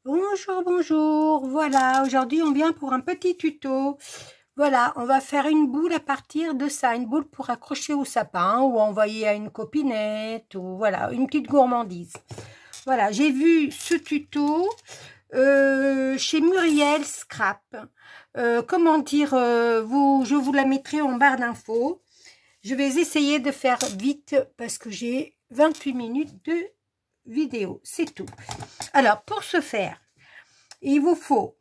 Bonjour, bonjour. Voilà, aujourd'hui on vient pour un petit tuto. Voilà, on va faire une boule à partir de ça, une boule pour accrocher au sapin ou envoyer à une copinette ou voilà, une petite gourmandise. Voilà, j'ai vu ce tuto chez Muriel Scrap. Comment dire, je vous la mettrai en barre d'infos. Je vais essayer de faire vite parce que j'ai 28 minutes de vidéo, c'est tout. Alors, pour ce faire, il vous faut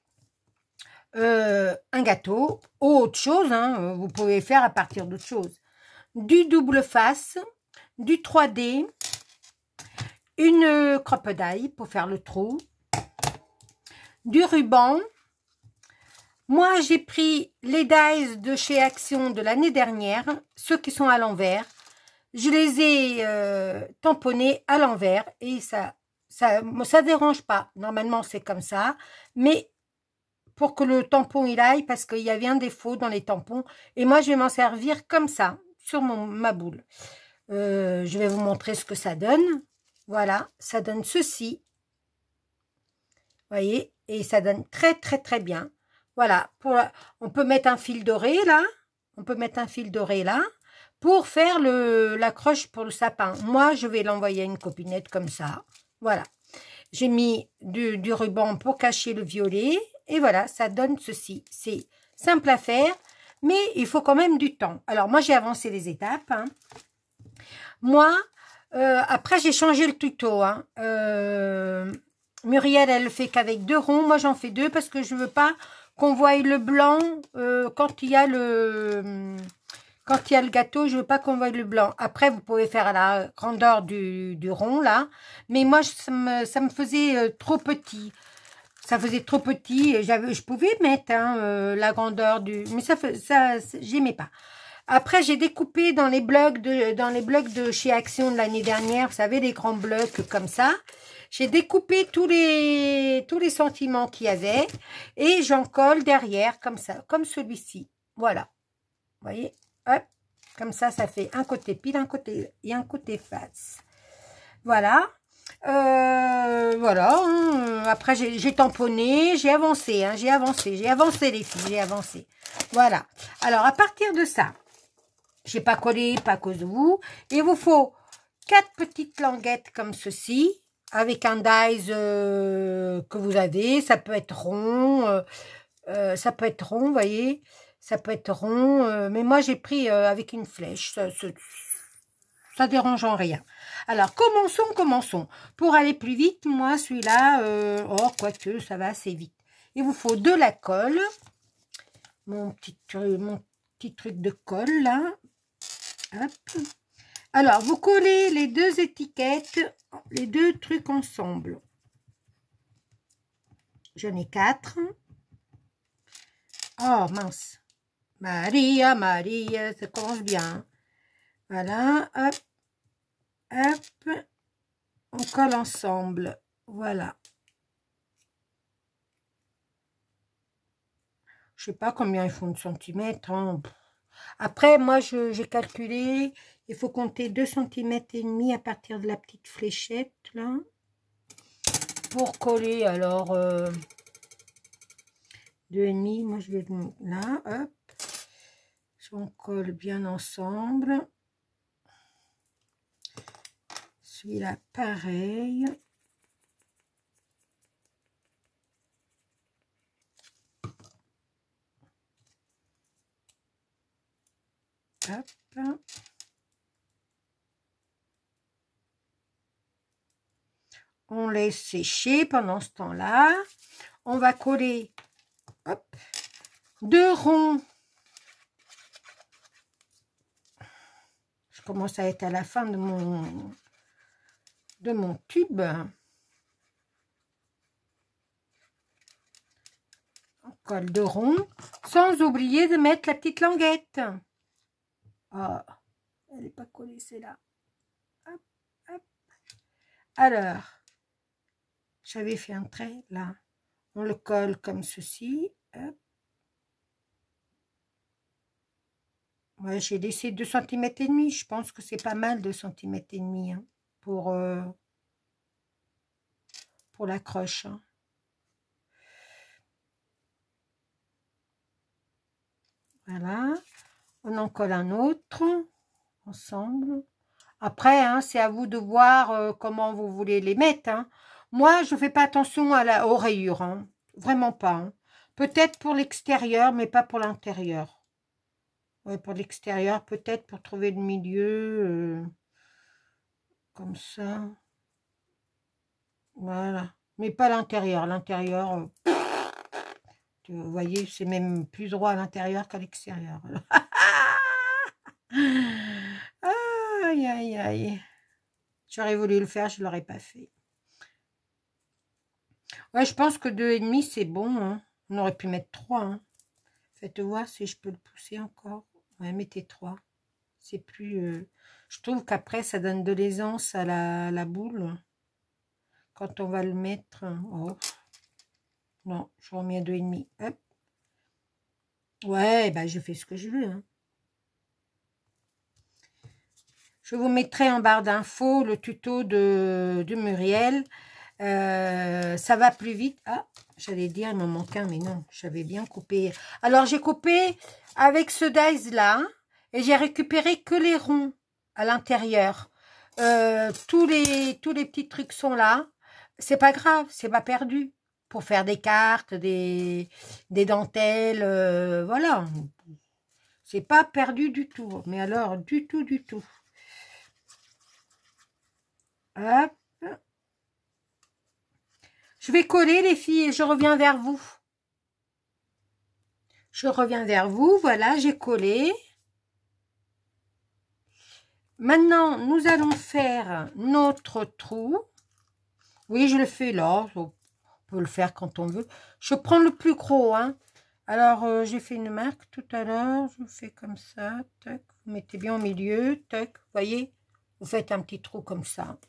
un gâteau ou autre chose, hein, vous pouvez faire à partir d'autre chose. Du double face, du 3D, une crocodile pour faire le trou, du ruban. Moi, j'ai pris les dies de chez Action de l'année dernière, ceux qui sont à l'envers. Je les ai tamponnés à l'envers et ça dérange pas. Normalement, c'est comme ça, mais pour que le tampon il aille, parce qu'il y avait un défaut dans les tampons, et moi je vais m'en servir comme ça, sur ma boule. Je vais vous montrer ce que ça donne. Voilà, ça donne ceci. Vous voyez, et ça donne très très très bien. Voilà, on peut mettre un fil doré là, on peut mettre un fil doré là, pour faire l'accroche pour le sapin. Moi, je vais l'envoyer à une copinette comme ça. Voilà. J'ai mis du ruban pour cacher le violet. Et voilà, ça donne ceci. C'est simple à faire, mais il faut quand même du temps. Alors, moi, j'ai avancé les étapes. Hein. Moi, après, j'ai changé le tuto. Hein. Muriel, elle le fait qu'avec 2 ronds. Moi, j'en fais 2 parce que je veux pas qu'on voie le blanc quand il y a le gâteau, je veux pas qu'on voie le blanc. Après, vous pouvez faire à la grandeur du rond, là. Mais moi, ça me faisait trop petit. Ça faisait trop petit. Je pouvais mettre la grandeur du... Mais ça j'aimais pas. Après, j'ai découpé dans les blocs de chez Action de l'année dernière. Vous savez, les grands blocs comme ça. J'ai découpé tous les sentiments qu'il y avait. Et j'en colle derrière, comme ça, comme celui-ci. Voilà. Vous voyez, hop, comme ça fait un côté pile, un côté et un côté face. Voilà. Voilà. Hein. Après, j'ai tamponné, j'ai avancé, hein, j'ai avancé les filles, j'ai avancé. Voilà. Alors, à partir de ça, j'ai pas collé, pas à cause de vous. Il vous faut 4 petites languettes comme ceci, avec un dies que vous avez. Ça peut être rond, vous voyez. Ça peut être rond, mais moi j'ai pris avec une flèche, ça dérange en rien. Alors commençons. Pour aller plus vite, moi celui-là, quoique ça va assez vite. Il vous faut de la colle, mon petit truc de colle là. Hop. Alors vous collez les 2 étiquettes, les 2 trucs ensemble. J'en ai 4. Oh mince. Maria, ça commence bien. Voilà, hop, hop, on colle ensemble. Voilà. Je sais pas combien ils font de centimètres. Hein. Après, moi, j'ai calculé, il faut compter 2,5 cm à partir de la petite fléchette, là. Pour coller, alors, 2,5, moi, je vais là, hop. On colle bien ensemble. Celui-là, pareil. Hop. On laisse sécher pendant ce temps-là. On va coller, hop, 2 ronds. Je commence à être à la fin de mon tube. On colle 2 ronds, sans oublier de mettre la petite languette. Oh, elle n'est pas collée, c'est là. Hop, hop. Alors, j'avais fait un trait là. On le colle comme ceci. Hop. Ouais, j'ai laissé 2,5 cm. Je pense que c'est pas mal 2,5 cm hein, pour l'accroche. Hein. Voilà. On en colle un autre ensemble. Après, hein, c'est à vous de voir comment vous voulez les mettre. Hein. Moi, je fais pas attention aux rayures. Hein. Vraiment pas. Hein. Peut-être pour l'extérieur, mais pas pour l'intérieur. Ouais, pour l'extérieur, peut-être pour trouver le milieu. Comme ça. Voilà. Mais pas l'intérieur. L'intérieur, vous voyez, c'est même plus droit à l'intérieur qu'à l'extérieur. Aïe, aïe, aïe. J'aurais voulu le faire, je ne l'aurais pas fait. Ouais, je pense que 2,5, c'est bon. Hein. On aurait pu mettre 3. Hein. Faites voir si je peux le pousser encore. Ouais, mettez 3. C'est plus... Je trouve qu'après, ça donne de l'aisance à la boule. Quand on va le mettre... Oh. Non, je remets à 2,5. Hop. Ouais, bah, je fais ce que je veux. Hein. Je vous mettrai en barre d'infos le tuto de Muriel. Ça va plus vite. Ah, j'allais dire, il m'en manque un, mais non, j'avais bien coupé. Alors, j'ai coupé avec ce dies-là et j'ai récupéré que les ronds à l'intérieur. Tous les petits trucs sont là. C'est pas grave, c'est pas perdu. Pour faire des cartes, des dentelles, voilà. C'est pas perdu du tout. Mais alors, du tout, du tout. Hop. Je vais coller les filles et je reviens vers vous. Je reviens vers vous. Voilà, j'ai collé. Maintenant, nous allons faire notre trou. Oui, je le fais là. On peut le faire quand on veut. Je prends le plus gros. Hein. Alors, j'ai fait une marque tout à l'heure. Je fais comme ça. Tac. Vous mettez bien au milieu. Tac. Vous voyez? Vous faites un petit trou comme ça.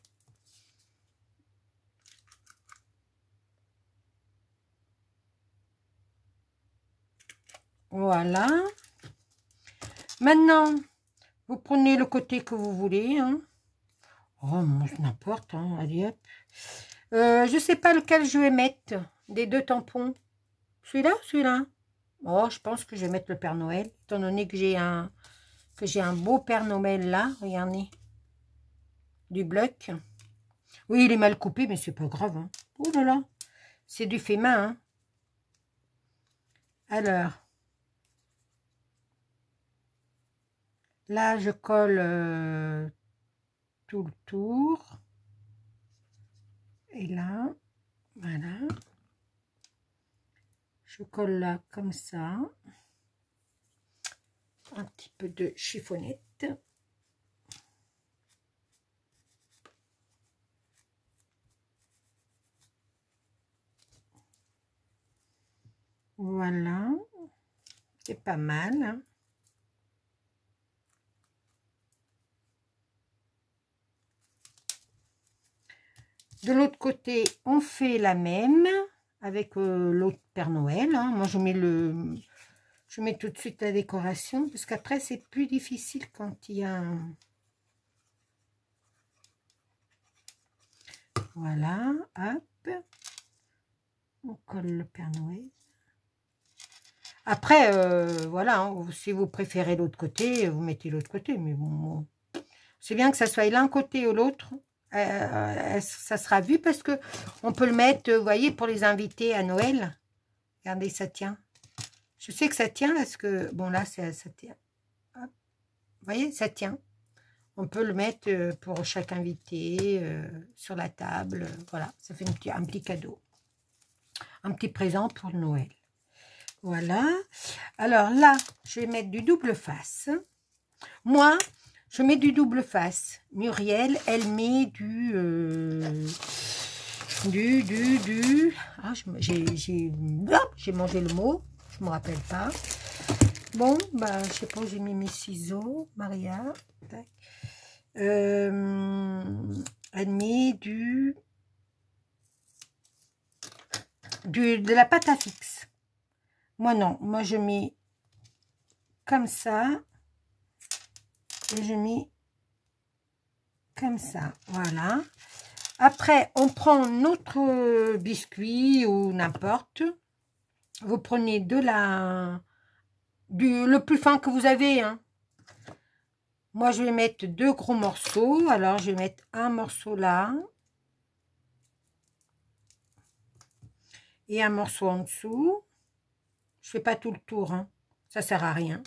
Voilà. Maintenant, vous prenez le côté que vous voulez. Hein. Oh, n'importe. Hein. Allez, hop. Je ne sais pas lequel je vais mettre des deux tampons. Celui-là, celui-là. Oh, je pense que je vais mettre le Père Noël. Étant donné que j'ai un beau Père Noël là. Regardez. Du bloc. Oui, il est mal coupé, mais c'est pas grave. Hein. Oh là là. C'est du fait main. Hein. Alors. Là, je colle tout le tour. Et là, voilà. Je colle là comme ça. Un petit peu de chiffonnette. Voilà. C'est pas mal. Hein. De l'autre côté, on fait la même avec l'autre Père Noël. Hein. Moi, je mets tout de suite la décoration parce qu'après, c'est plus difficile quand il y a un... Voilà, hop. On colle le Père Noël. Après, voilà, hein, si vous préférez l'autre côté, vous mettez l'autre côté. Mais bon, c'est bien que ça soit l'un côté ou l'autre. Ça sera vu parce que on peut le mettre, vous voyez, pour les invités à Noël. Regardez, ça tient. Je sais que ça tient parce que, bon là, ça tient. Hop. Vous voyez, ça tient. On peut le mettre pour chaque invité sur la table. Voilà, ça fait un petit cadeau. Un petit présent pour Noël. Voilà. Alors là, je vais mettre du double face. Moi, je mets du double face. Muriel, elle met ah, j'ai mangé le mot. Je me rappelle pas. Bon, bah, je sais pas, j'ai mis mes ciseaux. Maria. Tac. Elle met de la pâte à fixe. Moi, non. Moi, je mets comme ça. Et je mets comme ça. Voilà. Après, on prend notre biscuit ou n'importe. Vous prenez de le plus fin que vous avez, hein. Moi, je vais mettre 2 gros morceaux. Alors, je vais mettre un morceau là. Et un morceau en dessous. Je fais pas tout le tour, hein. Ça sert à rien.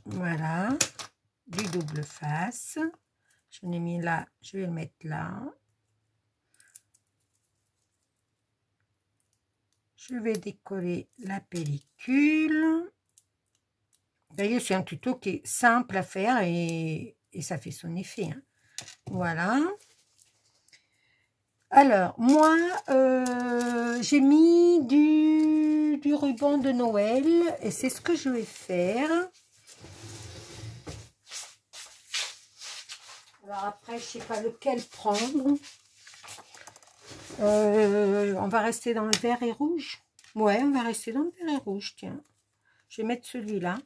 Voilà. Du double face. Je l'ai mis là. Je vais le mettre là. Je vais décoller la pellicule. D'ailleurs, c'est un tuto qui est simple à faire et ça fait son effet, hein. Voilà. Alors, moi, j'ai mis du ruban de Noël et c'est ce que je vais faire. Alors après, je sais pas lequel prendre. On va rester dans le vert et rouge. Ouais, on va rester dans le vert et rouge, tiens. Je vais mettre celui-là.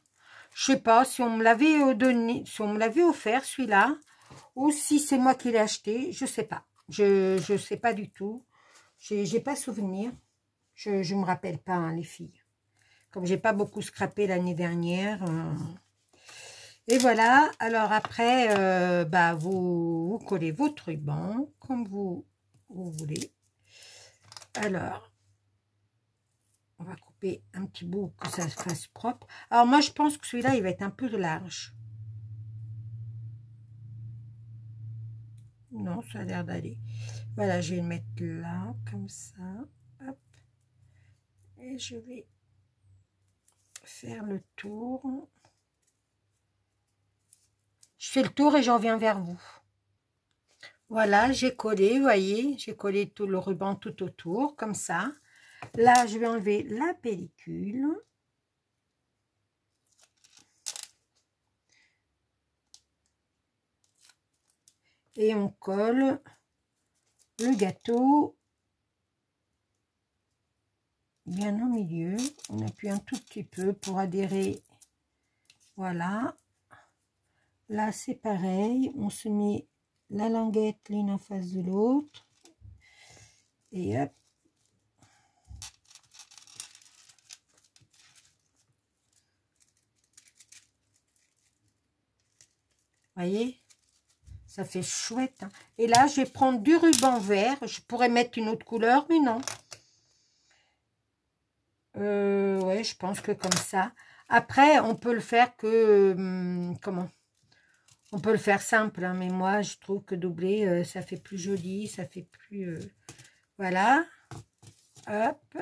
Je sais pas si on me l'avait donné, si on me l'avait offert, celui-là, ou si c'est moi qui l'ai acheté, je sais pas. Je sais pas du tout. J'ai pas souvenir. Je me rappelle pas, hein, les filles. Comme j'ai pas beaucoup scrappé l'année dernière. Et voilà. Alors après, bah vous collez votre ruban comme vous voulez. Alors, on va couper un petit bout que ça se fasse propre. Alors moi, je pense que celui-là, il va être un peu large. Non, ça a l'air d'aller. Voilà, je vais le mettre là, comme ça. Hop. Et je vais faire le tour. Je fais le tour et j'en reviens vers vous. Voilà, j'ai collé, vous voyez, j'ai collé tout le ruban tout autour, comme ça. Là, je vais enlever la pellicule. Et on colle le gâteau bien au milieu. On appuie un tout petit peu pour adhérer. Voilà. Là, c'est pareil. On se met la languette l'une en face de l'autre. Et hop. Voyez, ça fait chouette, hein. Et là, je vais prendre du ruban vert. Je pourrais mettre une autre couleur, mais non. Ouais, je pense que comme ça. Après, on peut le faire que... comment? On peut le faire simple, hein, mais moi, je trouve que doubler, ça fait plus joli, ça fait plus... voilà. Hop.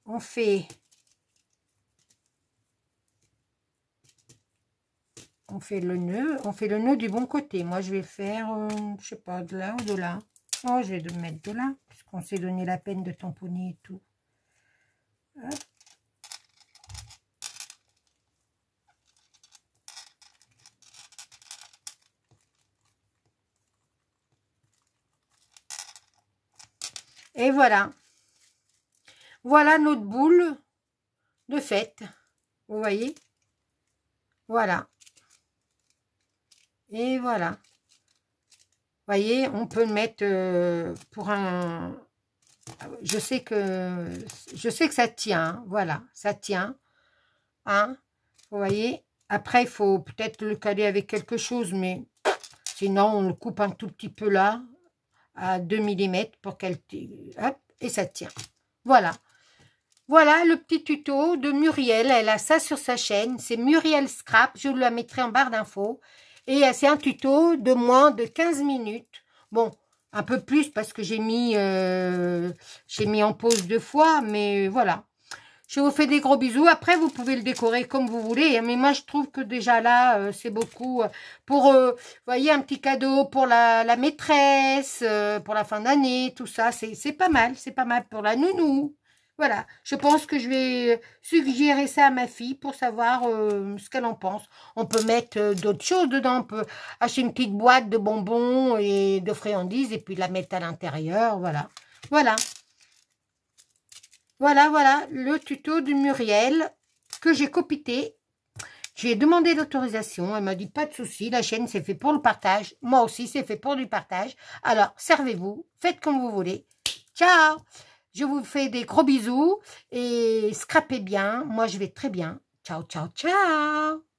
On fait le nœud du bon côté. Moi, je vais faire, je sais pas, de là ou de là. Oh, je vais mettre de là, puisqu'on s'est donné la peine de tamponner et tout. Hop. Et voilà. Voilà notre boule de fête. Vous voyez? Voilà. Et voilà. Vous voyez, on peut le mettre pour un... Je sais que ça tient. Hein, voilà, ça tient. Hein? Vous voyez? Après, il faut peut-être le caler avec quelque chose, mais sinon, on le coupe un tout petit peu là, à 2 mm pour qu'elle... Hop, et ça tient. Voilà. Voilà le petit tuto de Muriel. Elle a ça sur sa chaîne. C'est Muriel Scrap. Je vous la mettrai en barre d'infos. Et c'est un tuto de moins de 15 minutes. Bon, un peu plus parce que j'ai mis en pause 2 fois. Mais voilà. Je vous fais des gros bisous. Après, vous pouvez le décorer comme vous voulez. Mais moi, je trouve que déjà là, c'est beaucoup pour, vous voyez, un petit cadeau pour la maîtresse, pour la fin d'année, tout ça. C'est pas mal. C'est pas mal pour la nounou. Voilà, je pense que je vais suggérer ça à ma fille pour savoir ce qu'elle en pense. On peut mettre d'autres choses dedans. On peut acheter une petite boîte de bonbons et de friandises et puis la mettre à l'intérieur. Voilà, voilà. Voilà le tuto de Muriel que j'ai copité. J'ai demandé l'autorisation. Elle m'a dit pas de souci. La chaîne c'est fait pour le partage. Moi aussi c'est fait pour du partage. Alors servez-vous. Faites comme vous voulez. Ciao! Je vous fais des gros bisous et scrapez bien. Moi, je vais très bien. Ciao, ciao, ciao.